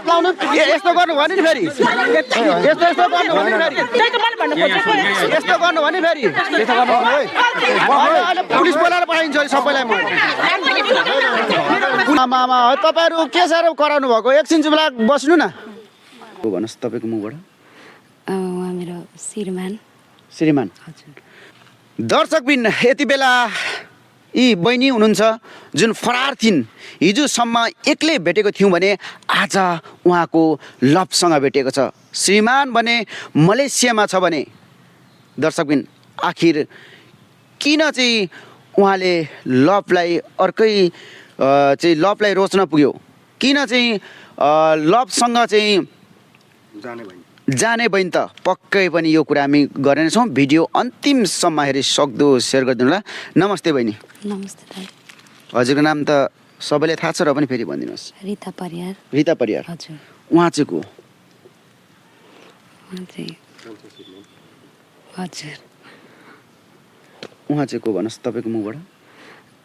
हात लाउनु यस्तो गर्नु भने नि फेरि यस्तो गर्नु भने फेरि यस्तो गर्नु भने फेरि अहिले पुलिस बोलाएर पठाइन्छ सबैलाई म आमा तपाईँहरू के साह्रो कराउनु भएको एकछिन चाहिँ बेला बस्नु न भन्नुहोस् तपाईँको मुखबाट मेरो श्रीमान दर्शकबिन यति बेला यी बहिनी हुनुहुन्छ जुन फरार थिइन् हिजोसम्म एक्लै भेटेको थियौँ भने आज उहाँको लभसँग भेटेको छ श्रीमान भने मलेसियामा छ भने दर्शकबिन आखिर किन चाहिँ उहाँले लभलाई अर्कै चाहिँ लभलाई रोज्न पुग्यो किन चाहिँ लभसँग चाहिँ जाने बहिनी त पक्कै पनि यो कुरा हामी गरेनछौँ भिडियो अन्तिमसम्म हेरी सक्दो सेयर गरिदिनु होला नमस्ते बहिनी नमस्ते दाइ हजुरको नाम त सबैले थाहा छ र पनि फेरि भनिदिनुहोस् रिता परियार हजुर उहाँ चाहिँ को हजुर उहाँ चाहिँ को भन्नुहोस् तपाईँको मुखबाट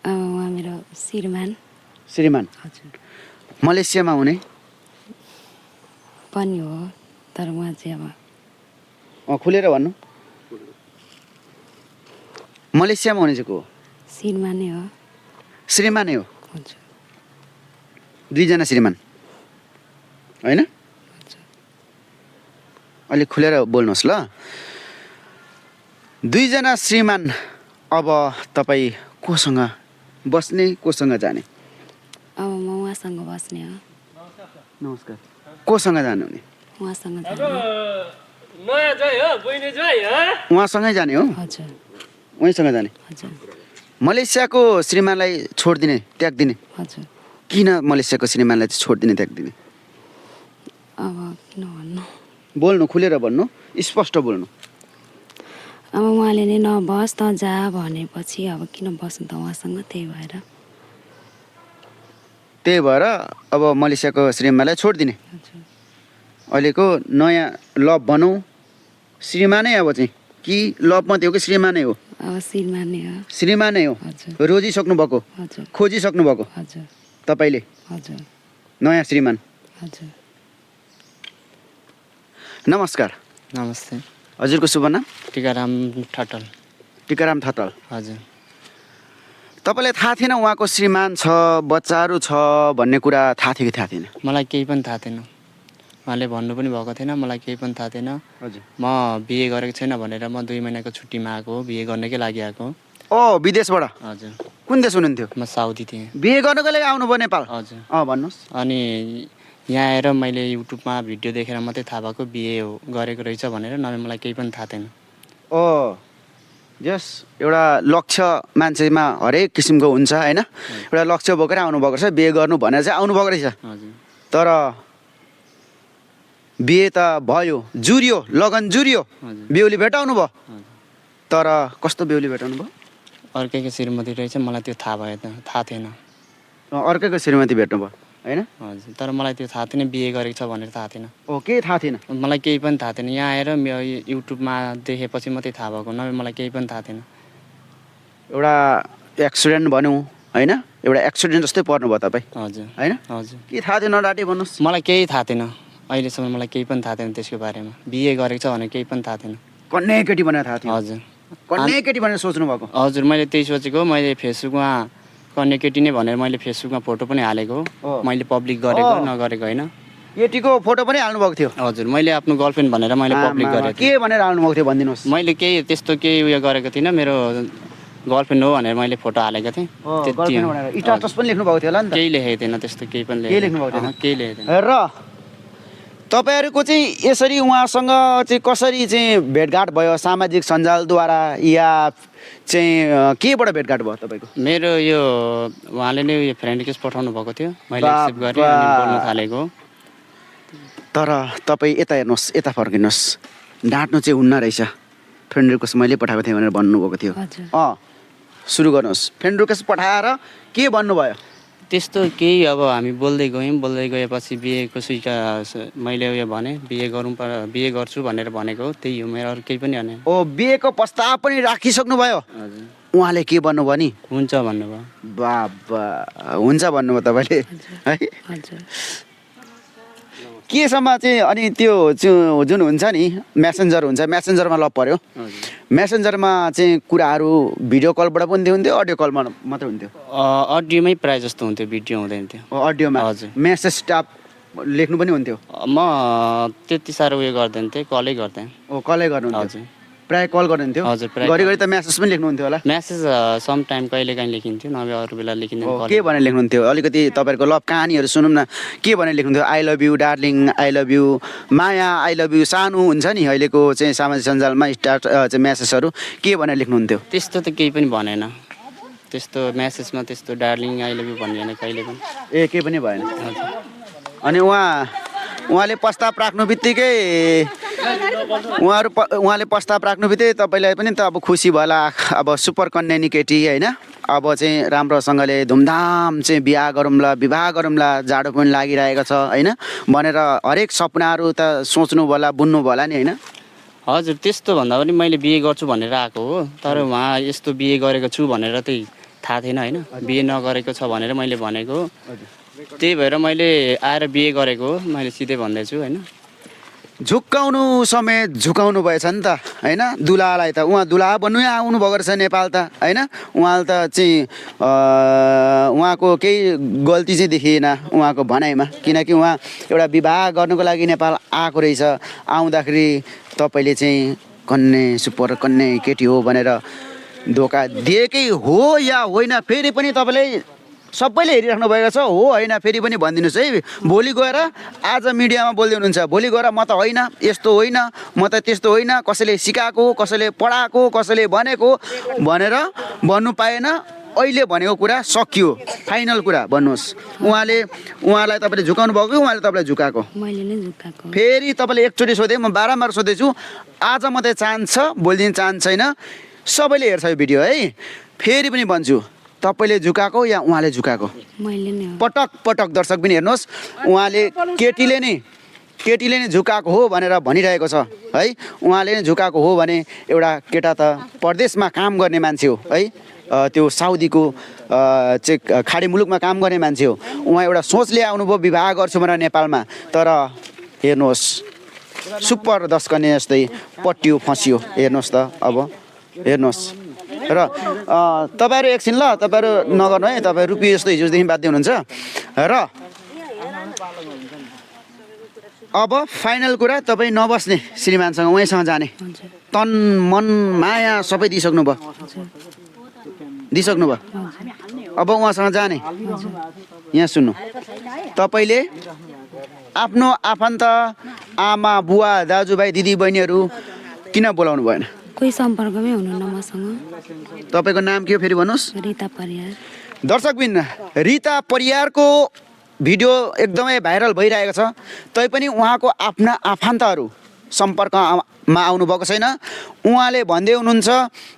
उहाँ मेरो श्रीमान हजुर मलेसियामा हुने पनि हो तर उहाँ चाहिँ अब खुलेर भन्नु मलेसियामा हुने चाहिँ को श्रीमान नै हो हजुर दुईजना श्रीमान होइन अलिक खुलेर बोल्नुहोस् ल दुईजना श्रीमान अब तपाईँ कोसँग बस्ने कोसँग जाने अब म उहाँसँग बस्ने हो नमस्कार कोसँग जानुहुने उहाँसँग उहाँसँगै जाने हो हजुर उहीसँग जाने हजुर मलेसियाको श्रीमानलाई छोडिदिने त्याग्दिने हजुर किन मलेसियाको श्रीमानलाई चाहिँ छोडिदिने त्याग्दिने अब किन भन्नु बोल्नु खुलेर भन्नु स्पष्ट बोल्नु अब उहाँले नै नबस त जा भनेपछि अब किन बस्नु त उहाँसँग त्यही भएर अब मलेसियाको श्रीमानलाई छोडिदिने हजुर अहिलेको नयाँ लभ भनौँ श्रीमानै अब चाहिँ कि लभ मात्रै हो कि श्रीमानै हो अब श्रीमानै हो हजुर रोजिसक्नु भएको हजुर खोजिसक्नु भएको हजुर तपाईँले हजुर नयाँ श्रीमान हजुर नमस्कार नमस्ते हजुरको शुभ नाम टिकाराम ठटल हजुर तपाईँलाई थाहा थिएन उहाँको श्रीमान छ बच्चाहरू छ भन्ने कुरा थाहा थियो कि थाहा थिएन मलाई केही पनि थाहा थिएन उहाँले भन्नु पनि भएको थिएन मलाई केही पनि थाहा थिएन हजुर म बिहे गरेको छैन भनेर म 2 महिनाको छुट्टीमा आएको बिहे गर्नकै लागि आएको विदेशबाट हजुर कुन देश हुनुहुन्थ्यो म साउदी थिएँ बिहे गर्नको लागि आउनुभयो नेपाल हजुर भन्नुहोस् अनि यहाँ आएर मैले युट्युबमा भिडियो देखेर मात्रै थाहा भएको बिहे गरेको रहेछ भनेर नभए मलाई केही पनि थाहा थिएन जस एउटा लक्ष्य मान्छेमा हरेक किसिमको हुन्छ होइन एउटा लक्ष्य बोकेर आउनुभएको रहेछ बिहे गर्नु भनेर चाहिँ आउनुभएको रहेछ तर बिहे त भयो जुरियो लगन जुरियो बेहुली भेटाउनु भयो तर कस्तो बेहुली भेटाउनु भयो अर्कैको श्रीमती रहेछ मलाई त्यो थाहा थिएन अर्कैको श्रीमती भेट्नु भयो होइन हजुर तर मलाई त्यो थाहा थिएन बिहे गरेको छ भनेर थाहा थिएन के थाहा थिएन मलाई केही पनि थाहा थिएन यहाँ आएर युट्युबमा देखेपछि मात्रै थाहा भएको नभए मलाई केही पनि थाहा थिएन एउटा एक्सिडेन्ट भनौँ होइन एउटा एक्सिडेन्ट जस्तै पर्नु भयो तपाईँ हजुर होइन हजुर के थाहा थियो नडाटे भन्नुहोस् मलाई केही थाहा थिएन अहिलेसम्म मलाई केही पनि थाहा थिएन त्यसको बारेमा बिहे गरेको छ भनेर केही पनि थाहा थिएन कन्ने केटी भनेर थाहा थियो हजुर कन्ने केटी भनेर सोच्नु भएको हजुर मैले त्यही सोचेको मैले फेसबुकमा कन्ने केटी नै भनेर मैले फेसबुकमा फोटो पनि हालेको मैले पब्लिक गरेको नगरेको होइन केटीको फोटो पनि हाल्नु भएको थियो हजुर मैले आफ्नो गर्लफ्रेन्ड भनेर मैले पब्लिक गरेको के भनेर हाल्नु भएको थियो भनिदिनुहोस् मैले केही त्यस्तो केही उयो गरेको थिइनँ मेरो गर्लफ्रेन्ड हो भनेर मैले फोटो हालेको थिएँ स्टाटस पनि लेख्नु भएको थियो होला नि त केही लेखेको थिएन त्यस्तो केही पनि लेख्नु भएको थिएन केही लेखेको थिएन र तपाईँहरूको चाहिँ यसरी उहाँसँग चाहिँ कसरी चाहिँ भेटघाट भयो सामाजिक सञ्जालद्वारा या चाहिँ केबाट भेटघाट भयो तपाईँको मेरो यो उहाँले नै यो फ्रेन्ड रिक्वेस्ट पठाउनु भएको थियो मैले एक्सेप्ट गरेँ अनि बोल्न थालेको तर तपाईँ यता हेर्नुहोस् यता फर्किनुहोस् डाँट्नु चाहिँ हुन्न रहेछ फ्रेन्ड रिक्वेस्ट मैले पठाएको थिएँ भनेर भन्नुभएको थियो सुरु गर्नुहोस् फ्रेन्ड रिक्वेस्ट पठाएर के भन्नुभयो त्यस्तो केही अब हामी बोल्दै गएपछि बिहेको मैले उयो भने बिहे गर्छु भनेर भनेको त्यही हो मेरो अरू केही पनि होइन बिहेको प्रस्ताव पनि राखिसक्नु भयो उहाँले के भन्नुभयो नि हुन्छ भन्नुभयो बाबा हुन्छ भन्नुभयो तपाईँले है केसम्म चाहिँ अनि त्यो जुन हुन्छ नि मेसेन्जर हुन्छ मेसेन्जरमा लभ पर्यो मेसेन्जरमा चाहिँ कुराहरू भिडियो कलबाट पनि हुन्थ्यो अडियो कलमा मात्रै हुन्थ्यो अडियोमै प्रायः जस्तो हुन्थ्यो भिडियो हुँदैन थियो अडियोमा हजुर। मेसेज टाप लेख्नु पनि हुन्थ्यो म त्यति साह्रो उयो गर्दैन थिएँ कलै गर्थेँ कलै गर्नुहुन्थ्यो हजुर प्रायः कल गर्नुहुन्थ्यो हजुर, प्रायः घरिघरि त मेसेज पनि लेख्नुहुन्थ्यो होला म्यासेज सम टाइम कहिले काहीँ लेखिन्थ्यो नभए अरू बेला लेखिँदैन कल। के भनेर लेख्नुहुन्थ्यो अलिकति तपाईँहरूको लभ कहानीहरू सुनौँ न के भनेर लेख्नुहुन्थ्यो I love you darling I love you Maya I love you सानो हुन्छ नि अहिलेको चाहिँ सामाजिक सञ्जालमा स्टार्ट चाहिँ मेसेजहरू के भनेर लेख्नुहुन्थ्यो त्यस्तो त केही पनि भनेन त्यस्तो म्यासेजमा त्यस्तो डार्लिङ आई लभ यु भनिएन कहिले पनि ए केही पनि भएन हजुर। अनि उहाँले प्रस्ताव राख्नु बित्तिकै उहाँले प्रस्ताव राख्नु बित्तिकै तपाईँलाई पनि त अब खुसी भयो अब सुपर कन्यानी केटी होइन अब चाहिँ राम्रोसँगले धुमधाम चाहिँ बिहा गरौँला विवाह गरौँला जाडो पनि लागिरहेको छ होइन भनेर हरेक सपनाहरू त सोच्नु होला बुन्नु होला नि होइन हजुर त्यस्तो भन्दा पनि मैले बिहे गर्छु भनेर आएको हो तर उहाँ यस्तो बिहे गरेको छु भनेर चाहिँ थाहा थिएन होइन बिहे नगरेको छ भनेर मैले भनेको हो त्यही भएर मैले आएर बिहे गरेको हो मैले सिधै भन्दैछु होइन झुक्काउनु समेत झुकाउनु भएछ नि त होइन दुलालाई त उहाँ दुला बन्नु आउनु भएको रहेछ नेपाल त होइन उहाँले त चाहिँ उहाँको केही गल्ती चाहिँ देखिएन उहाँको भनाइमा किनकि उहाँ एउटा विवाह गर्नुको लागि नेपाल आएको रहेछ आउँदाखेरि तपाईँले चाहिँ कन्ने सुपर कन्ने केटी हो भनेर धोका दिएकै हो या होइन फेरि पनि तपाईँले सबैले हेरिराख्नु भएको छ हो होइन फेरि पनि भनिदिनुहोस् है भोलि गएर आज मिडियामा बोल्दै हुनुहुन्छ भोलि गएर म त होइन यस्तो होइन म त त्यस्तो होइन कसैले सिकाएको कसैले पढाएको कसैले भनेको भनेर भन्नु पाएन अहिले भनेको कुरा सकियो फाइनल कुरा भन्नुहोस् उहाँलाई तपाईँले झुकाउनु भएको कि उहाँले तपाईँलाई झुकाएको मैले नै झुक्काएको फेरि तपाईँले एकचोटि सोधेँ म बारम्बार सोध्दैछु आज मात्रै चाहन्छ भोलिदेखि चाहन्छ छैन सबैले हेर्छ यो भिडियो है फेरि पनि भन्छु तपाईँले झुकाएको या उहाँले झुकाएको मैले नै हो पटक पटक दर्शक पनि हेर्नुहोस् उहाँले केटीले नै झुकाएको हो भनेर भनिरहेको छ है उहाँले नै झुकाएको हो भने एउटा केटा त परदेशमा काम गर्ने मान्छे हो है त्यो साउदीको चाहिँ खाडी मुलुकमा काम गर्ने मान्छे हो उहाँ एउटा सोचले आउनुभयो विवाह गर्छु भनेर नेपालमा तर हेर्नुहोस् सुपर 10 कन्या जस्तै पट्टियो फसियो हेर्नुहोस् त अब हेर्नुहोस् र तपाईँहरू एकछिन ल तपाईँहरू नगर्नु है तपाईँ रुपियाँ जस्तो हिजोदेखि बाध्य हुनुहुन्छ र अब फाइनल कुरा तपाईँ नबस्ने श्रीमानसँग उहीँसँग जाने तन मन माया सबै दिइसक्नु भयो अब उहाँसँग जाने यहाँ सुन्नु तपाईँले आफ्नो आफन्त आमा बुवा दाजुभाइ दिदी बहिनीहरू किन बोलाउनु भएन कोही सम्पर्कमै हुनुहुन्न मसँग तपाईँको नाम के हो फेरि भन्नुहोस् रिता परियार दर्शकबिन रिता परियारको भिडियो एकदमै भाइरल भइरहेको छ तैपनि उहाँको आफ्ना आफन्तहरू सम्पर्कमा आउनुभएको छैन उहाँले भन्दै हुनुहुन्छ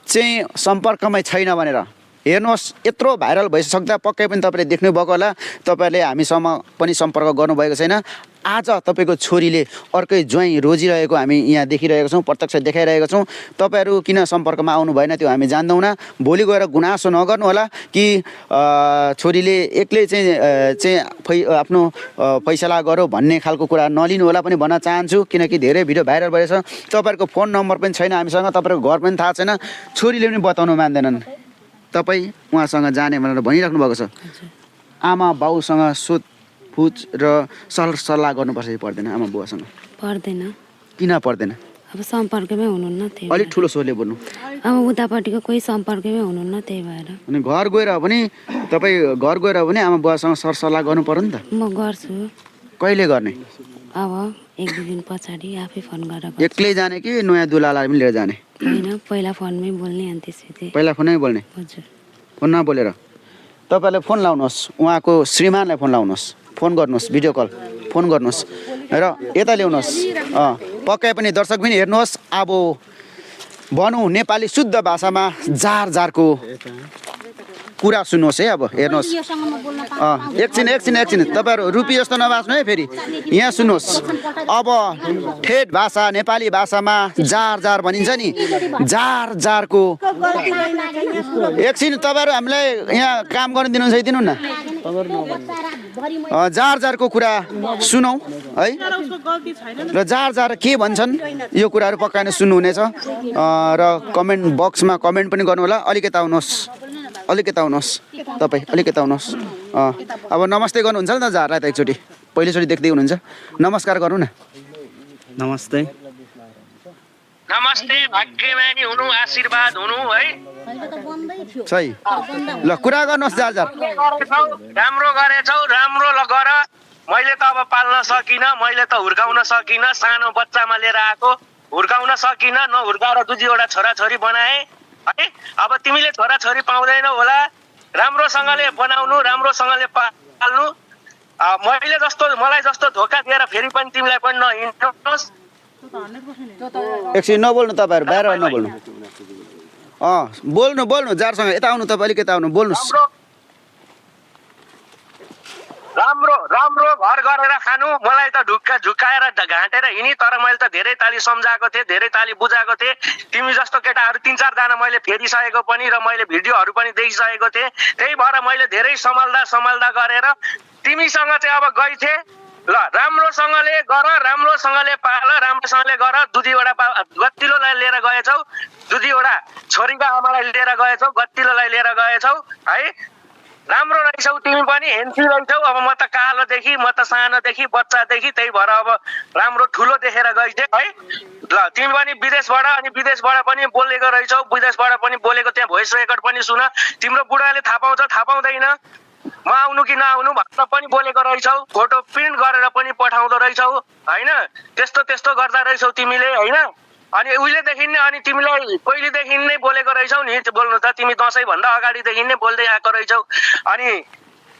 चाहिँ सम्पर्कमै छैन भनेर हेर्नुहोस् यत्रो भाइरल भइसक्दा पक्कै पनि तपाईँले देख्नुभएको होला तपाईँहरूले हामीसँग पनि सम्पर्क गर्नुभएको छैन आज तपाईँको छोरीले अर्कै ज्वाइँ रोजिरहेको हामी यहाँ देखिरहेको छौँ प्रत्यक्ष देखाइरहेको छौँ तपाईँहरू किन सम्पर्कमा आउनु भएन त्यो हामी जान्दैनौँ भोलि गएर गुनासो नगर्नु होला कि छोरीले एक्लै चाहिँ आफ्नो फैसला गरौँ भन्ने खालको कुरा नलिनु होला पनि भन्न चाहन्छु किनकि धेरै भिडियो भाइरल भएछ तपाईँहरूको फोन नम्बर पनि छैन हामीसँग तपाईँहरूको घर पनि थाहा छैन छोरीले पनि बताउनु मान्दैनन् तपाईँ उहाँसँग जाने भनेर भनिराख्नु भएको छ आमा बाउसँग सोधपुछ र सल्लाह गर्नुपर्छ कि पर्दैन आमा बुवासँग पर्दैन किन पर्दैन अब सम्पर्कमै हुनुहुन्न त्यही अलिक ठुलो स्वरले बोल्नु अब उतापट्टिको कोही सम्पर्कमै हुनुहुन्न त्यही भएर अनि घर गएर पनि तपाईँ घर गएर पनि आमा बुवासँग सरसल्लाह गर्नु पर्यो नि त म गर्छु कहिले गर्ने अब 1-2 दिन पछाडि आफै फोन गरेर एक्लै जाने कि नयाँ दुलालाई पनि लिएर जाने होइन पहिला फोनमै बोल्ने अनि त्यसपछि पहिला फोनै बोल्ने हजुर फोनमा बोलेर तपाईँले फोन लाउनुहोस् उहाँको श्रीमानलाई फोन लाउनुहोस् फोन गर्नुहोस् भिडियो कल फोन गर्नुहोस् र यता ल्याउनुहोस् पक्कै पनि दर्शक पनि हेर्नुहोस् अब भनौँ नेपाली शुद्ध भाषामा जार जारको कुरा सुन्नुहोस् है। अब हेर्नुहोस्, एकछिन तपाईँहरू रुपी जस्तो नबाच्नु है। फेरि यहाँ सुन्नुहोस्, अब ठेट भाषा नेपाली भाषामा जार जार भनिन्छ नि, जार जारको एकछिन तपाईँहरू हामीलाई यहाँ काम गर्न दिनुहुन्छ है, दिनु न। जार जारको कुरा सुनौ है, र जार जार के भन्छन् यो कुराहरू पक्का नै सुन्नुहुनेछ। र कमेन्ट बक्समा कमेन्ट पनि गर्नु होला। अलिकति आउनुहोस् तपाईँ, अलिकति आउनुहोस्। अब नमस्ते गर्नुहुन्छ नि त झारलाई त एकचोटि, पहिलोचोटि देख्दै हुनुहुन्छ, नमस्कार गर्नु न। नमस्ते। नमस्ते, भाग्यमानी हुनु, आशीर्वाद हुनु है। सही ल, कुरा गर्नुहोस् जार जार। राम्रो गरेछौ, राम्रो गर। मैले त अब पाल्न सकिनँ, मैले त हुर्काउन सकिनँ। सानो बच्चामा लिएर आएको, हुर्काउन सकिनँ। नहुर्काएर दुईवटा छोराछोरी बनाएँ है। अब तिमीले छोराछोरी पाउँदैनौ होला। राम्रोसँगले बनाउनु, राम्रोसँगले पाल्नु। मैले जस्तो, मलाई जस्तो धोका दिएर फेरि पनि तिमीलाई पनि नहिँड्नुहोस्। एकछिन नबोल्नु तपाईँहरू, बाहिर नबोल्नु। बोल्नु जारसँग, यता आउनु तपाईँ, अलिकति आउनु, बोल्नुहोस्। राम्रो घर गरेर खानु। मलाई त झुक्काएर घाँटेर हिँडी, तर मैले त धेरै ताली सम्झाएको थिएँ, धेरै ताली बुझाएको थिएँ। तिमी जस्तो केटाहरू 3-4 जना मैले फेरिसकेको पनि, र मैले भिडियोहरू पनि देखिसकेको थिएँ। त्यही भएर मैले धेरै सम्हाल्दा गरेर तिमीसँग चाहिँ अब गइथे। ल, राम्रोसँगले गर, राम्रोसँगले पाल, राम्रोसँगले गर। दुईवटा गतिलोलाई लिएर गएछौ, दुईवटा छोरीको आमालाई लिएर गएछौ, गतिलोलाई लिएर गएछौ है। राम्रो रहेछौ तिमी पनि, हेन्सी रहेछौ। अब म त कालोदेखि, म त सानोदेखि, बच्चादेखि, त्यही भएर अब राम्रो ठुलो देखेर गइथे है। ल, तिमी पनि विदेशबाट, अनि विदेशबाट पनि बोलेको रहेछौ, विदेशबाट पनि बोलेको, त्यहाँ भोइस रेकर्ड पनि सुन। तिम्रो बुढाले थाहा पाउँछ, थाहा पाउँदैन, म आउनु कि नआउनु भनेर पनि बोलेको रहेछौ। फोटो प्रिन्ट गरेर पनि पठाउँदो रहेछौ होइन। त्यस्तो गर्दा रहेछौ तिमीले होइन। अनि उहिलेदेखि नै, अनि तिमीलाई पहिलेदेखि नै बोलेको रहेछौ नि। बोल्नु त तिमी दसैँभन्दा अगाडिदेखि नै बोल्दै आएको रहेछौ। अनि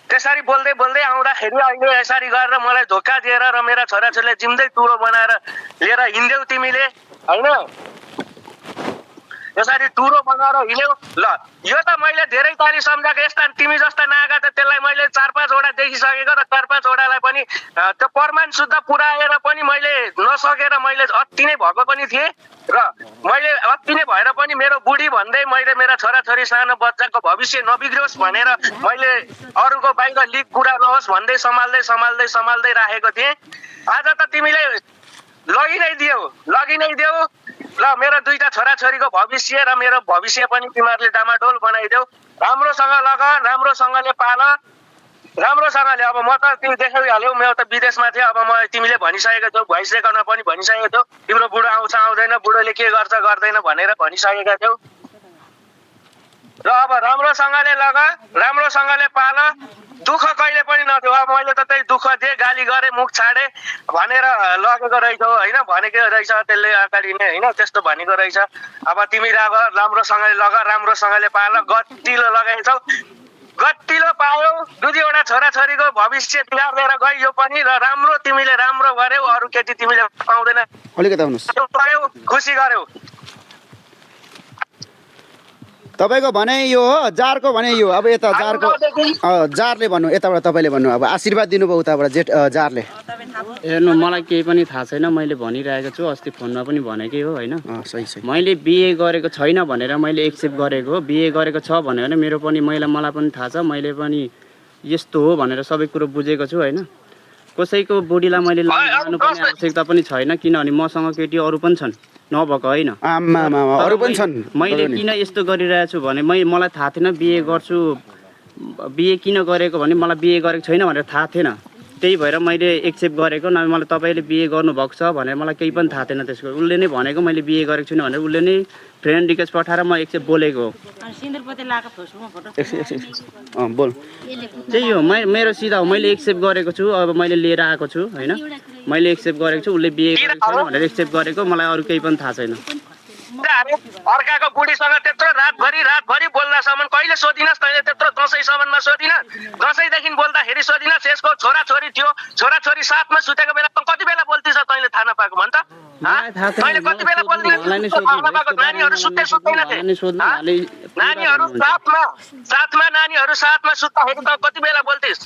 त्यसरी बोल्दै आउँदाखेरि अहिले यसरी गरेर मलाई धोका दिएर र मेरा छोराछोरीलाई जिम्दै टुरो बनाएर लिएर हिँड्यौ तिमीले होइन। यसरी टुरो बनाएर हिँड्यौ। ल, यो त मैले धेरै ताली सम्झाएको। यस्ता तिमी जस्ता नागा त त्यसलाई मैले 4-5 देखिसकेको, र 4-5 पनि त्यो प्रमाण शुद्ध पुऱ्याएर पनि मैले नसकेर मैले अति नै भएको पनि थिएँ। र मैले अति नै भएर पनि मेरो बुढी भन्दै मैले मेरा छोराछोरी सानो बच्चाको भविष्य नबिग्रियोस् भनेर मैले अरूको बाहिर लिक कुरा नहोस् भन्दै सम्हाल्दै राखेको थिएँ। आज त तिमीले लगि नै दियौ। ल, मेरो 2टा छोराछोरीको भविष्य र मेरो भविष्य पनि तिमीहरूले डामाडोल बनाइदेऊ। राम्रोसँग लग, राम्रोसँगले पाल, राम्रोसँगले। अब म त तिमी देखाइहाल्यौ, म त विदेशमा थिएँ। अब म तिमीले भनिसकेको थियौ, भोइस रेकर्डमा पनि भनिसकेको थियौ, तिम्रो बुढो आउँछ आउँदैन, बुढोले के गर्छ गर्दैन भनेर भनिसकेका थियौ। र अब राम्रोसँगले लग, राम्रोसँगले पाल, दुःख कहिले पनि नदेऊ। अब मैले त त्यही दुःख दिएँ, गाली गरेँ, मुख छाडे भनेर लगेको रहेछौ होइन। भनेको रहेछ त्यसले अगाडि नै होइन, त्यस्तो भनेको रहेछ। अब तिमी राम्रोसँगले लग, राम्रोसँगले पाल। गतिलो लगाइछौ, गतिलो पायौ, 2वटा छोराछोरीको भविष्य बिगारेर गयो पनि। र राम्रो तिमीले राम्रो गर्यौ, अरू केटी तिमीले पाउँदैन। अलिकति आउनुहोस्, खुसी गर्यौ। तपाईँको भनाइ यो हो, जारको भनाइ यो। अब यता जारको जारले भन्नु, यताबाट तपाईँले भन्नु। अब आशीर्वाद दिनुभयो उताबाट जारले। हेर्नु, मलाई केही पनि थाहा छैन। मैले भनिरहेको छु, अस्ति फोनमा पनि भनेकै हो होइन। सही। मैले बिए गरेको छैन भनेर मैले एक्सेप्ट गरेको हो। बिए गरेको छ भन्यो भने मेरो पनि, मलाई पनि थाहा छ, मैले पनि यस्तो हो भनेर सबै कुरो बुझेको छु होइन। कसैको बुढीलाई मैले लानुपर्ने आवश्यकता पनि छैन, किनभने मसँग केटी अरू पनि छन्, नभएको होइन। अरू पनि छन्। मैले किन यस्तो गरिरहेको छु भने मलाई थाहा थिएन बिए गर्छु, बिए किन गरेको भने मलाई बिए गरेको छैन भनेर थाहा थिएन। त्यही भएर मैले एक्सेप्ट गरेको। नभए मलाई तपाईँले बिए गर्नुभएको छ भनेर मलाई केही पनि थाहा थिएन त्यसको। उसले नै भनेको मैले बिए गरेको छुइनँ भनेर, उसले नै फ्रेन्ड रिक्वेस्ट पठाएर म एक्सेप्ट बोलेको हो। बोल, त्यही हो, मेरो सिधा हो। मैले एक्सेप्ट गरेको छु, अब मैले लिएर आएको छु होइन। मैले एक्सेप्ट गरेको छु, उसले बिए गरेको छैन भनेर एक्सेप्ट गरेको। मलाई अरू केही पनि थाहा छैन। अर्काको बुढीसँग त्यत्रो रातभरि बोल्दासम्म कहिले सोधिनस् तैँले? त्यत्रो दसैँसम्ममा सोधिन? दसैँदेखि बोल्दाखेरि सोधिनस्? यसको छोराछोरी थियो, छोराछोरी साथमा सुतेको बेला कति बेला बोल्थिस् तैँले? थाहा नपाएको भन् त तैँले कति बेला बोल्दिनस् थाहा नपाएको नानीहरू सुत्दैन थिए नानीहरू साथमा सुत्दाखेरि त कति बेला बोल्थिस्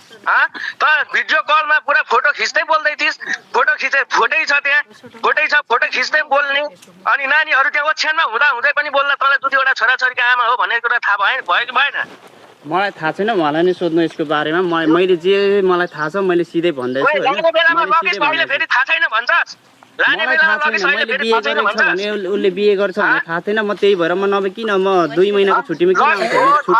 त भिडियो कलमा पुरा फोटो खिच्दै बोल्दै थिइस् फोटै छ त्यहाँ फोटो खिच्दै बोल्ने अनि नानीहरू त्यहाँ ओछ्यानमा हुँदै पनि बोल्न तँलाई दुईवटा छोराछोरीको आमा हो भन्ने कुरा थाहा भयो कि भएन मलाई थाहा छैन मलाई नै सोध्नु यसको बारेमा मैले जे मलाई थाहा छ मैले सिधै भन्दैछु लाने बेलामा लगेस अहिले फेरि थाहा छैन भन्छस् लाने बेलामा लगेस अहिले फेरि थाहा छैन भन्छस् उसले बिहे गर्छ भने थाहा छैन म त्यही भएर म नभए किन म 2 महिनाको छुट्टीमा किन आउँछु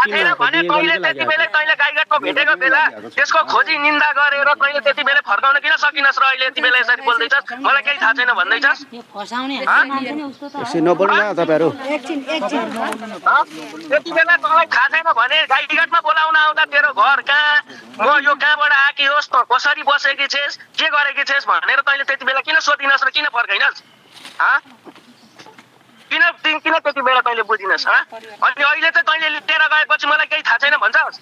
भने तैँले त्यति बेला तैँले गाईघाटमा भेटेको बेला त्यसको खोजी निन्दा गरेर तैँले त्यति बेला फर्काउन किन सकिनस् र अहिले यति बेला यसरी बोल्दैछस् मलाई केही थाहा छैन भन्दैछस् नबोल्नु न तपाईँहरू त्यति बेला तँलाई थाहा छैन भने गाईघाटमा बोलाउन आउँदा तेरो घर कहाँ म यो कहाँबाट आएकी होस् त कसरी बसेकी छेस् के गरेकी छेस् भनेर तैँले त्यति बेला किन सोधिनस् र किन फर्काइनस् किन त्यति बेला तैँले बुझिनस् अनि अहिले चाहिँ तैँले लिएर गएपछि मलाई केही थाहा छैन भन्छस्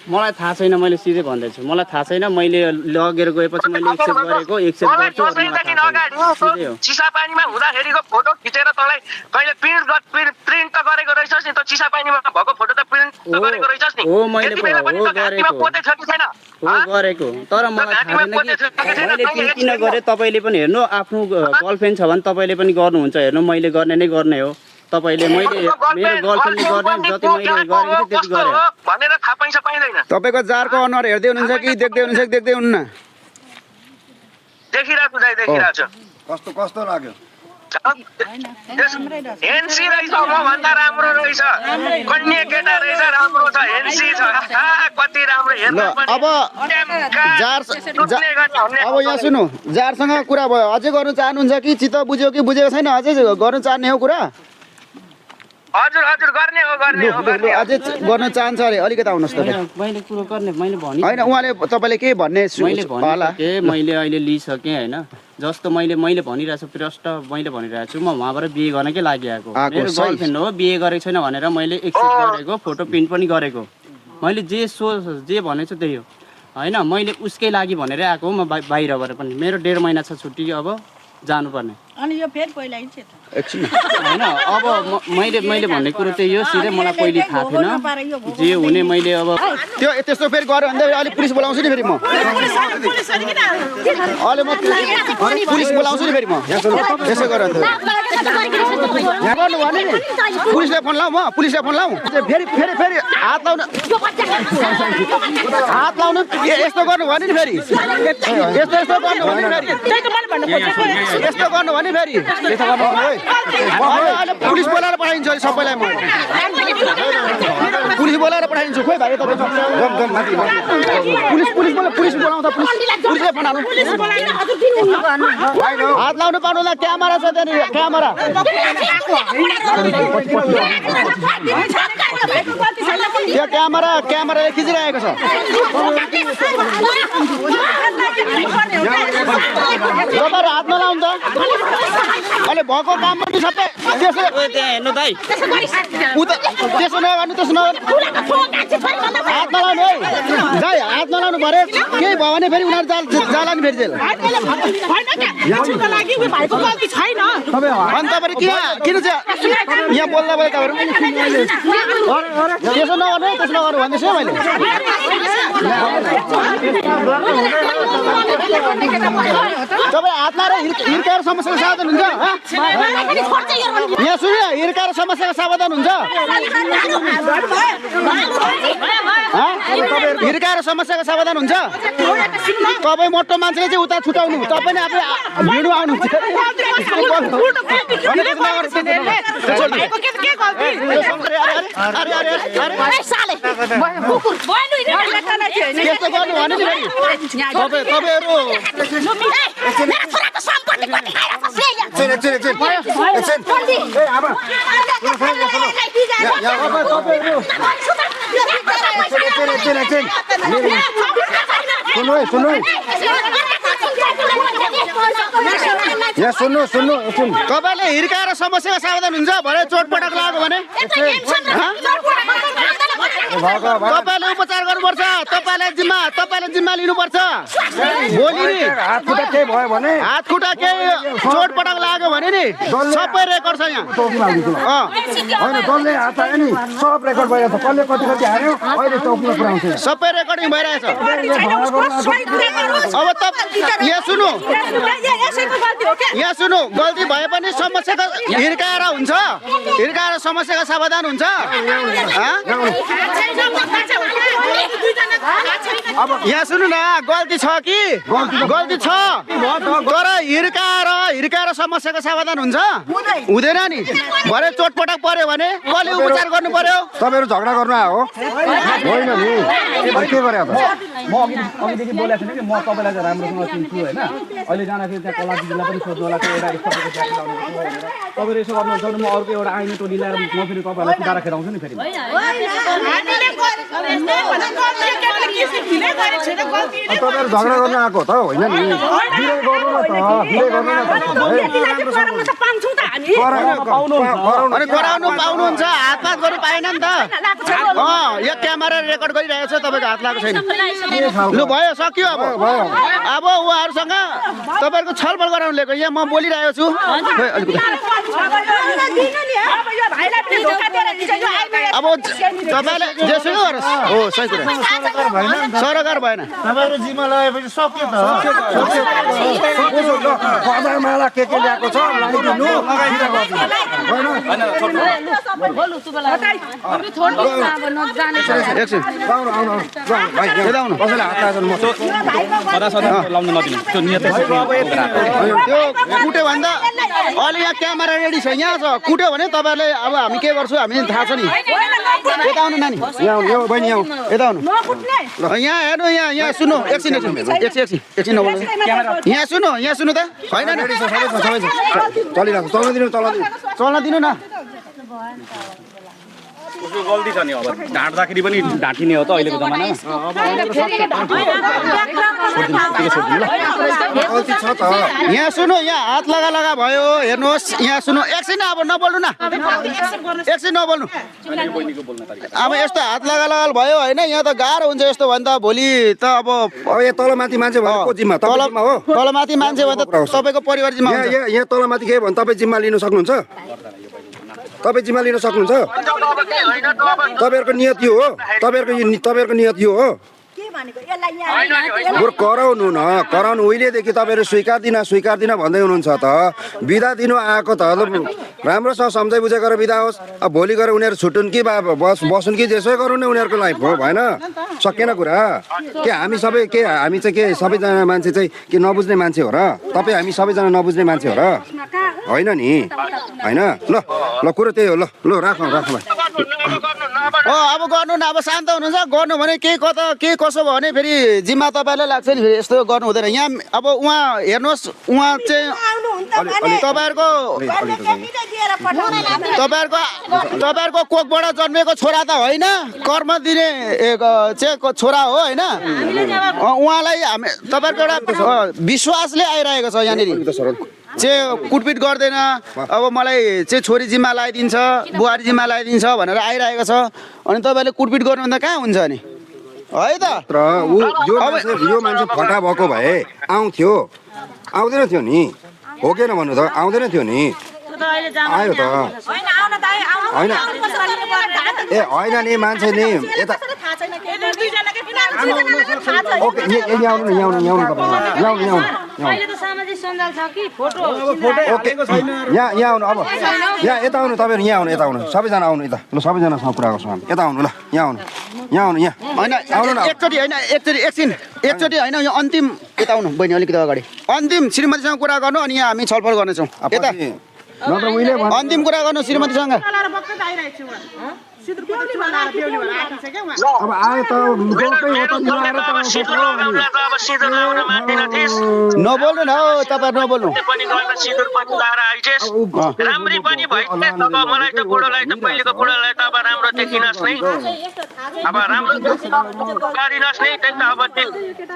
मलाई थाहा छैन मैले सिधै भन्दैछु मलाई थाहा छैन मैले लगेर गएपछि मैले एक्सेप्ट गर्छु चिसा पानीमा हुँदाखेरिको फोटो खिचेर तँलाई कहिले प्रिन्ट त गरेको रहेछस् नि त चिसा पानीमा भएको फोटो त प्रिन्ट त गरेको रहेछस् नि हो मैले गरेको तर मलाई थाहा छैन कि मैले किन गरेँ तपाईँले पनि हेर्नु आफ्नो गर्लफ्रेन्ड छ भने तपाईँले पनि गर्नुहुन्छ हेर्नु मैले गर्ने नै गर्ने हो तपाईले मैले मेरो गर्लफ्रेन्डले गर्ने जति मैले गरेको त्यति गरे भनेर थाहा पाइन्छ पाइदैन तपाईको जारको अनुहार हेर्दै हुनुहुन्छ कि देख्दै हुनुहुन्छ कि देख्दै हुन्न देखिरहेको छु कस्तो लाग्यो एनसी रहेछ म भन्दा राम्रो रहेछ कन्या केटा रहेछ राम्रो छ एनसी छ कति राम्रो हेर्नु अब यहाँ सुन्नु जारसँग कुरा भयो अझै गर्नु चाहनुहुन्छ कि चित्त बुझ्यो कि बुझेको छैन अझै गर्नु चाहने हो कुरा हजुर गर्ने हो अझै गर्न चाहन्छ अरे अलिकति आउनुहोस् तपाईँ मैले कुरो गर्ने मैले भने होइन उहाँले तपाईँले के भन्ने होला मैले अहिले लिइसकेँ होइन जस्तो मैले भनिरहेको छु प्रष्ट मैले भनिरहेको छु म उहाँबाट बिहे गर्नकै लागि आएको मेरो गर्लफ्रेन्ड हो बिहे गरेको छैन भनेर मैले एक्सेप्ट गरेको फोटो प्रिन्ट पनि गरेको मैले जे भनेको छु त्यही हो होइन मैले उसकै लागि भनेर आएको म बाहिरबाट पनि मेरो 1.5 महिना छ छुट्टी अब जानुपर्ने अनि यो फेरि पहिला एकछिन होइन अब मैले भन्ने कुरो त्यही हो सिधै मलाई पहिले थाहा थिएन जे हुने मैले अब त्यो त्यस्तो फेरि गऱ्यो भने अलिक पुलिस बोलाउँछु नि फेरि म अहिले म पुलिस बोलाउँछु नि फेरि म यसो गरेर यहाँ गर्नु भने नि पुलिसलाई फोन लाउँ म पुलिसलाई फोन लाउँ फेरि हात लाउनु यस्तो गर्नु भने नि फेरि यस्तो गर्नु भने फेरि यस्तो गर्नु भने फेरि पुलिस बोलाएर पठाइदिन्छु अहिले सबैलाई म पुलिस बोलाएर पठाइदिन्छु खोइ भाइ पुलिस बोलाउँछ पुलिसले फोन हाल्नु हात लाउनु पाउनु क्यामेरा छ त्यहाँनिर क्यामेरा त्यो क्यामेराले खिचिरहेको छ तपाईँहरू हात नलाउनु त अहिले भएको काम पनि सबै त्यसो नगर्नु हात नलाउनु है हात नलाउनु पऱ्यो केही भयो भने फेरि उनीहरू जाला नि फेरि जेल अनि तपाईँहरू किन चाहिँ यहाँ बोल्दा भयो तपाईँहरू त्यसो नगर्नु है त्यसो नगर्नु भन्दैछु है मैले तपाईँ हात लाएर हिर्काएर समस्याको सावधान हुन्छ यहाँ सुन्यो हिर्काएर समस्याको सावधान हुन्छ हिर्काएर समस्याको समाधान हुन्छ तपाईँ मोटो मान्छेले चाहिँ उता छुटाउनु तपाईँ आफै भिडियो आउनु सुन्नु तपाईँले हिर्काएर समस्याको समाधान हुन्छ भरे चोटपटक लाग्यो भने तपाईँले उपचार गर्नुपर्छ, तपाईँले जिम्मा लिनुपर्छ। भोलि नि हात खुट्टा केही भयो भने हात खुट्टा केही चोटपटक लाग्यो भने नि सबै रेकर्ड छ यहाँ। होइन डल्लै हात आयो नि सब रेकर्ड भइरहेको छ। कसले कति कति हान्यो अहिले चौकीमा पुऱ्याउँछ। सबै रेकर्डिङ भइरहेछ। अब यहाँ सुन्नु, गल्ती भए पनि समस्याको हिर्काएर हुन्छ, हिर्काएर समस्याको समाधान हुन्छ। यहाँ सुन्नु न, गल्ती छ कि गल्ती छ, तर हिर्काएर समस्याको समाधान हुन्छ हुँदैन नि। भरे चोटपटक पर्यो भने कसले उपचार गर्नु पर्यो? तपाईँहरू झगडा गर्नु आयो हो होइन नि? के गरे त? म अघिदेखि बोलेको थिएँ कि म तपाईँलाई चाहिँ राम्रोसँग चिन्छु होइन। अहिले जाँदाखेरि त्यहाँ कला दिदीलाई पनि सोध्नु होला एउटा तपाईँले यसो गर्नुहुन्छ भने म अर्को एउटा आइने टोली ल्याएर म फेरि तपाईँहरूलाई कुदाएर खेलाउँछु नि फेरि। तपाईँहरू झगडा गर्न आएको त होइन नि? बिरे गर्नु न त, बिरे गर्नु न त। अनि गराउनु पाउनुहुन्छ, हातपात गर्नु पाएन नि त। यो क्यामेरा रेकर्ड गरिरहेको छ, तपाईँको हात लागेको छैन। लु भयो, सक्यो। अब उहाँहरूसँग तपाईँहरूको छलफल गराउनु लिएको, यहाँ म बोलिरहेको छु। अब तपाईँले जेसुकै गरोस्, हो सही कुरा, सरकार भएन। तपाईँहरू जिम्मा लगाएपछि सक्यो त। माला के ल्याएको छ लगाइदिनु। एकछिन त्यो कुट्यो भने त अलि यहाँ क्यामेरा रेडी छ, यहाँ छ। कुट्यो भने तपाईँहरूले अब हामी के गर्छौँ हामी थाहा छ नि। यता आउनु नानी, यता आउनु। यहाँ हेर्नु, यहाँ सुन्नु, एकछिन नबोल्नु। यहाँ सुन्नु त, होइन चल्न दिनु न। उसको गल्ती छ नि, अब ढाँट्दाखेरि पनि ढाँटिने हो त अहिलेको जमानामा। यहाँ सुन्नु, यहाँ हात लगा भयो, हेर्नुहोस्। यहाँ सुन्नु, एकछिन अब नबोल्नु न, एकछिन नबोल्नु। अब यस्तो हात लगा भयो होइन, यहाँ त गाह्रो हुन्छ यस्तो भने त। भोलि त अब यहाँ तलमाथि मान्छे भने को जिम्मा? तपाईँ जिम्मा हो? तलमाथि मान्छे भने त तपाईँको परिवार जिम्मा हुन्छ। यहाँ तलमाथि के भने तपाईँ जिम्मा लिन सक्नुहुन्छ? तपाईँ जिम्मा लिन सक्नुहुन्छ? तपाईँहरूको नियत यो हो, तपाईँहरूको नियत यो हो। बरु कराउनु न, कराउनु। उहिलेदेखि तपाईँहरू स्वीकार्दिन भन्दै हुनुहुन्छ त। बिदा दिनु आएको त राम्रोसँग सम्झाइ बुझाइ गरेर बिदा होस्। अब भोलि गएर उनीहरू छुटुन् कि बसुन् कि जेसै गरौँ न उनीहरूको लाइफ हो, भएन? सकिएन कुरा। हामी चाहिँ के सबैजना मान्छे चाहिँ के नबुझ्ने मान्छे हो र? तपाईँ हामी सबैजना नबुझ्ने मान्छे हो र? होइन नि, होइन। ल कुरो त्यही हो। ल राखौँ भाइ। अब गर्नु न, अब शान्त हुनुहुन्छ। गर्नु भने के कसो भयो भने फेरि जिम्मा तपाईँलाई लाग्छ नि, फेरि यस्तो गर्नु हुँदैन। यहाँ अब उहाँ हेर्नुहोस्, उहाँ चाहिँ तपाईँहरूको कोखबाट जन्मेको छोरा त होइन, कर्म दिने चाहिँ छोरा हो होइन। उहाँलाई तपाईँहरूको एउटा विश्वासले आइरहेको छ यहाँनिर चाहिँ कुटपिट गर्दैन। अब मलाई चाहिँ छोरी जिम्मा लगाइदिन्छ, बुहारी जिम्मा लगाइदिन्छ भनेर आइरहेको छ। अनि तपाईँले कुटपिट गर्नुभन्दा कहाँ हुन्छ नि, है त? यो मान्छे फटा भएको भए आउँथ्यो, आउँदैन थियो नि? हो कि भन्नु त? आउँदैन थियो नि? आयो त होइन? ए होइन नि, मान्छे नि यता ओके यहाँ आउनु अब यहाँ यता आउनु। तपाईँहरू यहाँ आउनु, सबैजना आउनु यता। ल सबैजनासँग कुरा गर्छौँ हामी। यता आउनु, ल यहाँ आउनु होइन एकचोटि होइन, एकचोटि होइन, यो अन्तिम यता आउनु बहिनी, अलिकति अगाडि अन्तिम श्रीमतीसँग कुरा गर्नु, अनि यहाँ हामी छलफल गर्नेछौँ। यता अन्तिम कुरा गर्नु श्रीमतीसँग। अब आयो त नबोल्नु न हौ, तपाईँ नबोल्नु। राम्री पनि भइदिनुहोस्। अब मलाई त बुढोलाई त पहिलेको बुढोलाई त अब राम्रो देखिनुहोस् नै, अब राम्रो गरिदिनुहोस् नै। त्यही त अब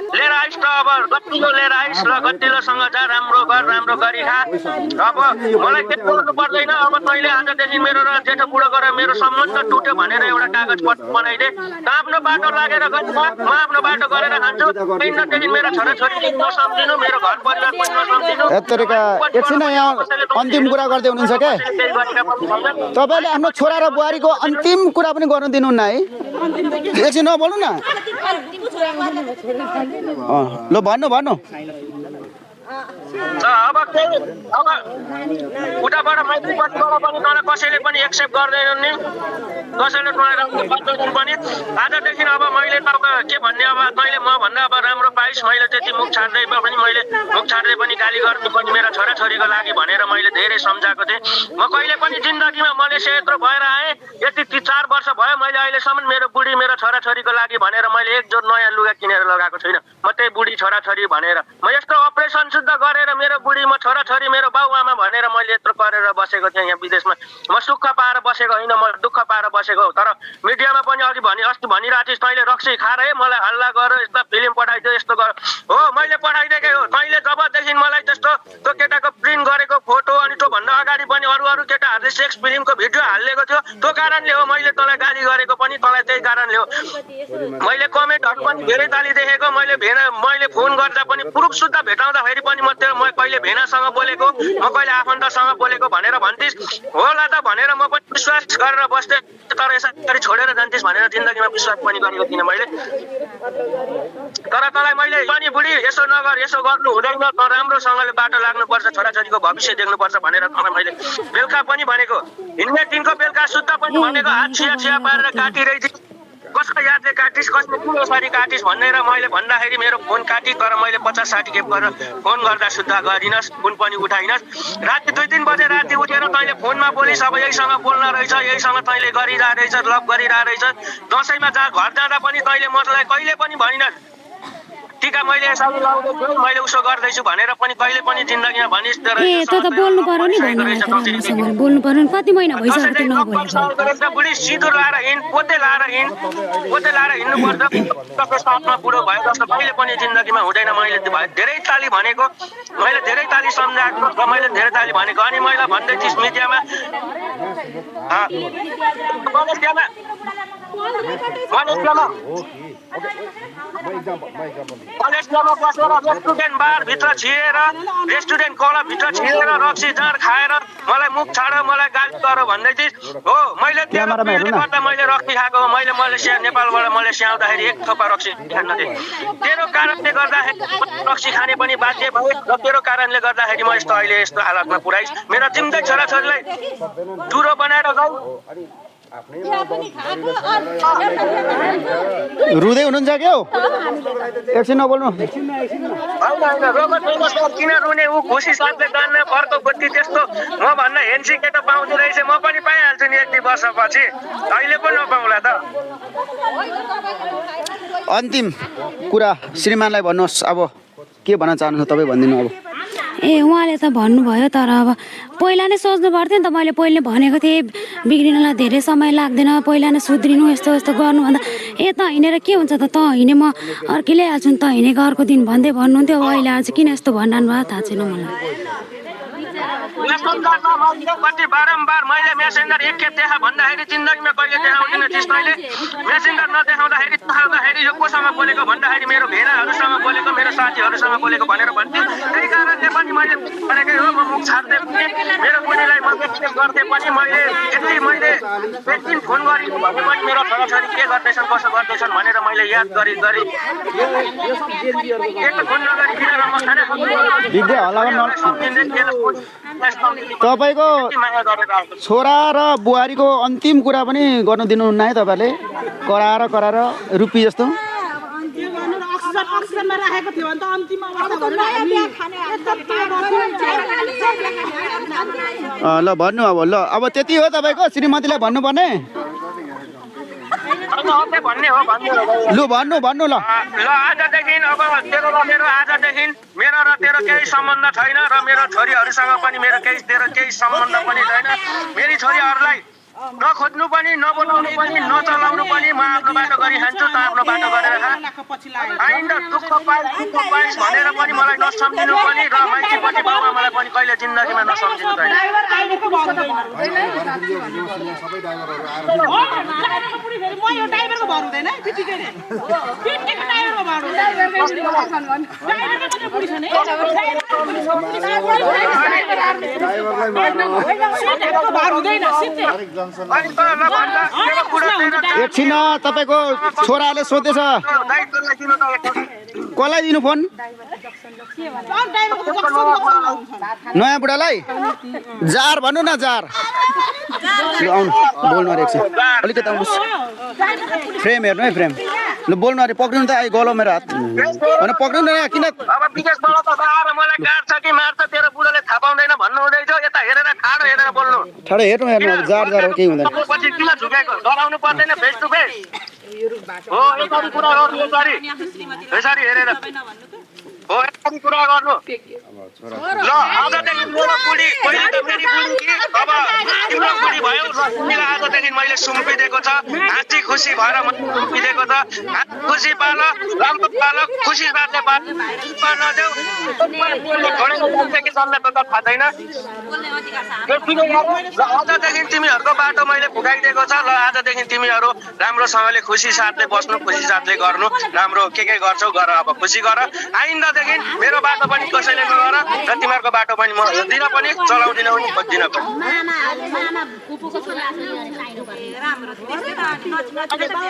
लिएर आइस् त, अब गतिलो लिएर आइस्। ल गतिलोसँग जा, राम्रो गरिखा। अब मलाई त्यही गर्नु पर्दैन। अब तैँले आजदेखि मेरो र जेठो बुढो गरेर मेरो सम्बन्ध उठ्यो भनेर एउटा कागज पत्र बनाइदे त आफ्नो बाटो लागेर गए म आफ्नो बाटो गरेर खान्छु किनकि मेरो छोराछोरीले नसम्झिनु मेरो घर परिवार पनि नसम्झिनु यत्तरीका एकछिन यहाँ अन्तिम कुरा गर्दै हुनुहुन्छ क्या तपाईँले आफ्नो छोरा र बुहारीको अन्तिम कुरा पनि गर्नु दिनुहुन्न है एकछिन नबोल्नु न ल भन्नु अब उताबाट मैत्रीपट्टिबाट पनि तँलाई कसैले पनि एक्सेप्ट गर्दैनन् नि कसैले तँलाई राम्रो बन्दैन पनि आजदेखि अब मैले तपाईँ के भन्ने अब तैँले म भन्दा अब राम्रो पाइस् मैले त्यति मुख छाड्दै पनि गाली गर्नु पनि मेरो छोराछोरीको लागि भनेर मैले धेरै सम्झाएको थिएँ म कहिले पनि जिन्दगीमा मलेसिया यत्रो भएर आएँ यति 4 वर्ष भयो मैले अहिलेसम्म मेरो बुढी मेरो छोराछोरीको लागि भनेर मैले एक जोड नयाँ लुगा किनेर लगाएको छुइनँ म त्यही बुढी छोराछोरी भनेर म यस्तो अपरेसन शुद्ध गरेर मेरो बुढी म छोराछोरी मेरो बाउआमा भनेर मैले यत्रो गरेर बसेको थिएँ यहाँ विदेशमा म सुख पाएर बसेको होइन म दुःख पाएर बसेको तर मिडियामा पनि अघि अस्ति भनिरहेको थिइस् तैँले रक्सी खाएर है मलाई हल्ला गर यस्तो फिल्म पठाइदियो यस्तो गर हो मैले पठाइदिएकै हो तैँले जबदेखि मलाई त्यस्तो त्यो केटाको प्रिन्ट गरेको फोटो अनि त्योभन्दा अगाडि पनि अरू केटाहरूले सेक्स फिल्मको भिडियो हालिदिएको थियो त्यो कारणले हो मैले तँलाई गाली गरेको पनि तँलाई त्यही कारणले हो मैले कमेन्टहरू पनि धेरै ताली देखेको मैले फोन गर्दा पनि प्रुफ सुद्धा भेटाउँदाखेरि पनि म कहिले भेनासँग बोलेको म कहिले आफन्तसँग बोलेको भनेर भन्थिस् होला त भनेर म पनि विश्वास गरेर बस्थेँ तर यसरी छोडेर जान्थिस् भनेर जिन्दगीमा विश्वास पनि गरेको थिइनँ मैले तर तँलाई मैले पनि बुढी यसो नगर यसो गर्नु हुँदैन त राम्रोसँगले बाटो लाग्नुपर्छ छोराछोरीको भविष्य देख्नुपर्छ भनेर तँलाई मैले बेलुका पनि भनेको हिँड्ने दिनको बेलुका शुद्ध पनि भनेको हात छिया पारेर काटिरहेछ कसको यादले काटिस् कसले कुन यसरी काटिस् भनेर मैले भन्दाखेरि मेरो फोन काटि तर मैले 50-60 खेप गरेर फोन गर्दा सुद्धा गरिनस् फोन पनि उठाइनस् राति 2-3 बजे राति उठेर तैँले फोनमा बोलिस् अब यहीसँग बोल्न रहेछ यहीसँग तैँले गरिरहेको रहेछ लभ गरिरहेको रहेछ दसैँमा घर जाँदा पनि तैँले मलाई कहिले पनि भनिनस् टिका मैले यसरी लाउँदैछु मैले उसो गर्दैछु भनेर पनि कहिले पनि जिन्दगीमा भनिस् ए त बोल्नु पर्यो नि भन्नु बोल्नु पर्यो नि कति महिना भइसक्यो त्यो नबोलेको बुढी सिँदुर लाएर हिँड पोते लाएर हिँड्नुपर्छ तपाईँ साथमा बुढो भयो जस्तो कहिले पनि जिन्दगीमा हुँदैन मैले धेरै ताली भनेको मैले धेरै ताली सम्झाएको र मैले धेरै ताली भनेको अनि मैले भन्दै थिएँ मिडियामा कलेजमा बसेर रेस्टुरेन्ट बारभित्र छिरेर रेस्टुरेन्ट क्लबभित्र छिरेर रक्सी जाँड खाएर मलाई मुख छाड मलाई गाली गर भन्दै थिइस् हो मैले गर्दा मैले रक्सी खाएको मैले मलेसिया नेपालबाट मलेसिया आउँदाखेरि एक थोपा रक्सी खान थिएँ तेरो कारणले गर्दाखेरि रक्सी खाने पनि बाध्य भएँ र तेरो कारणले गर्दाखेरि म यस्तो अहिले यस्तो हालतमा पुऱ्याइस् मेरो जिम्दै छोराछोरीलाई डुरो बनाएर जाऊ रुँदै हुनुहुन्छ क्या एकछिन नबोल्नु किन रुने ऊ खुसी साथले जान्न अर्को बुद्धि त्यस्तो म भन्न हेन्सी केटा पाउँदो रहेछ म पनि पाइहाल्छु नि 1-2 वर्षपछि अहिले पनि नपाउँला त अन्तिम कुरा श्रीमानलाई भन्नुहोस् अब के भन्न चाहनुहुन्छ तपाईँ भनिदिनु अब ए उहाँले त भन्नुभयो तर अब पहिला नै सोच्नु पर्थ्यो नि त मैले पहिले भनेको थिएँ बिग्रिनलाई धेरै समय लाग्दैन पहिला नै सुध्रिनु यस्तो यस्तो गर्नुभन्दा त हिँडेर के हुन्छ त हिँडे म अर्कै ल्याइहाल्छु नि त हिँडेको अर्को दिन भन्दै भन्नुहुन्थ्यो अहिले आज किन यस्तो भन्नु भयो थाहा छैन कति बारम्बार मैले मेसेन्जर एकखेप देखा भन्दाखेरि जिन्दगीमा कहिले देखाउँदिन थिइस् तैँले मेसेन्जर नदेखाउँदाखेरि यो कोसँग बोलेको भन्दाखेरि मेरो भेनाहरूसँग बोलेको मेरो साथीहरूसँग बोलेको भनेर भन्थ्यो त्यही कारणले पनि मैले भनेकै हो म मुख छाड्दै पनि मेरो बुढीलाई म एक्सेप्ट गर्थेँ पनि मैले एकदिन फोन गरेको भने पनि मेरो छोराछोरी के गर्दैछन् कसो गर्दैछन् भनेर मैले याद गरी एक फोन नगरी किन म खाना तपाईँको छोरा र बुहारीको अन्तिम कुरा पनि गर्नु दिनुहुन्न है तपाईँले कराएर रुपी जस्तो ल भन्नु अब त्यति हो तपाईँको श्रीमतीलाई भन्नुपर्ने भन्नु ल आजदेखि अब तेरो र मेरो आजदेखि मेरो र तेरो केही सम्बन्ध छैन र मेरो छोरीहरूसँग पनि मेरो तेरो केही सम्बन्ध पनि छैन मेरी छोरीहरूलाई नखोज्नु पनि नबोलाउनु पनि नचलाउनु पनि म आफ्नो बाटो गरी खान्छु त आफ्नो बाटो गरेर आइन्दा दुःख पाइस् भनेर पनि मलाई नसम्झिनु पनि र माइतीपट्टि बाउआमालाई पनि कहिले जिन्दगीमा नसम्झिनु छैन ड्राइभरको भर हुँदैन सबै ड्राइभरहरू आएर हो ड्राइभरको पुरी फेरि म यो ड्राइभरको भर हुँदैन है बित्तिकै नि बित्तिकै ड्राइभरको भर हुँदैन ड्राइभरको मात्रै पुरी छ नि सिटहरूको भर हुँदैन सिटै एकछिन तपाईँको छोराले सोधेछ कसलाई दिनु फोन नयाँ बुढालाई जार भन्नु न जार लु आउनु बोल्नु अरे एकछिन अलिकति आउनुहोस् फ्रेम हेर्नु है फ्रेम लु बोल्नु अरे पक्रिनु त आइ गलो मेरो हात होइन पक्रिनु न किन अब विदेशबाट त आएर मलाई गाड्छ कि मार्छ तेरो बुढोले थाहा पाउँदैन भन्नु हुँदैछ यता हेरेर ठाडो हेरेर बोल्नु ठाडो हेर्नु हेर्नु अब जार जार हो केही हुँदैन पछि किन झुकेको डराउनु पर्दैन फेस टु फेस हो यसरी कुरा गर्नु यसरी हेरेर हो यसरी कुरा गर्नु ल आजदेखि मेरो बुढी पहिले त फेरि बुढी कि अब तिम्रो बुढी भयो र तिमीलाई आजदेखि मैले सुम्पिदिएको छ हाँसी खुसी भएर मैले सुम्पिदिएको छ खुसी पाल राम्रो पाल खुसी साथले पाल नदेऊ कि चल्ने त थाहा छैन आजदेखि तिमीहरूको बाटो मैले फुकाइदिएको छ ल आजदेखि तिमीहरू राम्रोसँगले खुसी साथले बस्नु खुसी साथले गर्नु राम्रो के गर्छौ गर अब खुसी गर आइन्दादेखि मेरो बाटो पनि कसैले नगर र तिमीहरूको बाटो पनि म दिन पनि चलाउँदिन पनि खोज्दिन पनि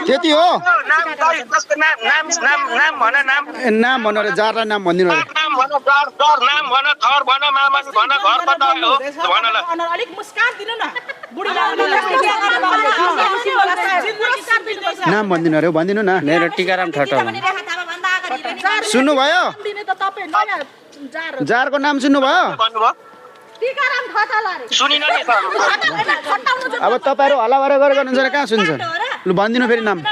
त्यति हो नाम जस्तो नाम नाम नाम नाम भन नाम नाम भन्नु अरे जारलाई नाम भनिदिनु अरे नाम भन दर दर नाम भन थर भन मामानी भन घर कता हो भन ल अलिक मुस्कान दिनु न नाम भनिदिनु अरे भनिदिनु न मेरो टिकाराम ठट्टा सुन्नुभयो जारको नाम सुन्नुभयो भन्नुभयो सुनिन नि अब तपाईँहरू हल्लाभरा गरेर गर्नुहुन्छ कहाँ सुन्छ लु भनिदिनु फेरि नाम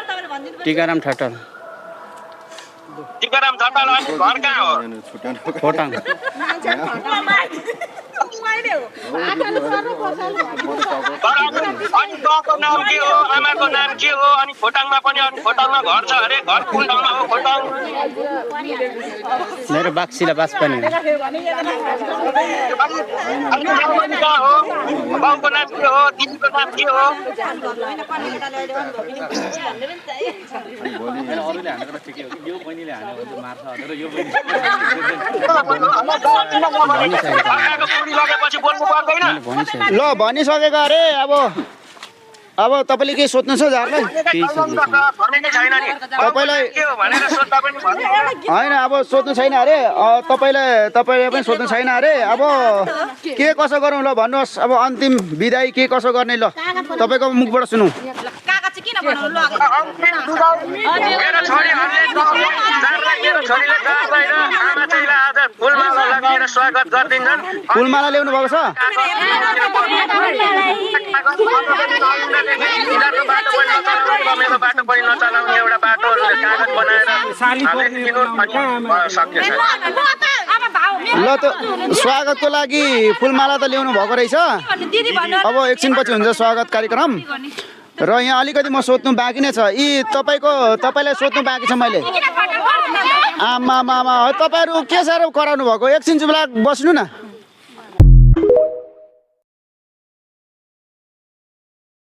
टिकाराम ठट्टा टिकाराम ठट्टालाई घर कहाँ हो खोटाङ अनि बाउको नाम के हो आमाको नाम के हो अनि खोटाङमा पनि अनि खोटाङमा घर छ अरे घर कुन ठाउँमा हो खोटाङ मेरो बाक्सिला बास पनि हो अनि कहाँ हो बाउको नाम के हो दिदीको नाम के हो लगेपछि बोल्नु पर्दैन ल भनिसकेको अरे अब तपाईँले के सोध्नु छ जारलाई भनेकै छैन नि तपाईँलाई के हो भनेर सोध्दा पनि भन्दैन होइन अब सोध्नु छैन अरे तपाईँले पनि सोध्नु छैन अरे अब के कसो गरौँ ल भन्नुहोस् अब अन्तिम विदाई के कसो गर्ने ल तपाईँको मुखबाट सुनौँ मेरो छोरीहरूले मेरो छोरीले गाउँदैन आमा चाहिँलाई आज फुलमाला लगाएर स्वागत गरिदिन्छन् फुलमाला ल्याउनु भएको छ मेरो बाटो पनि नचलाउने एउटा बाटो कागज बनाएर ल त स्वागतको लागि फुलमाला त ल्याउनु भएको रहेछ अब एकछिनपछि हुन्छ स्वागत कार्यक्रम र यहाँ अलिकति म सोध्नु बाँकी नै छ यी तपाईँलाई सोध्नु बाँकी छ मैले आमा तपाईँहरू के साह्रो कराउनु भएको एकछिन चुप लाग बस्नु न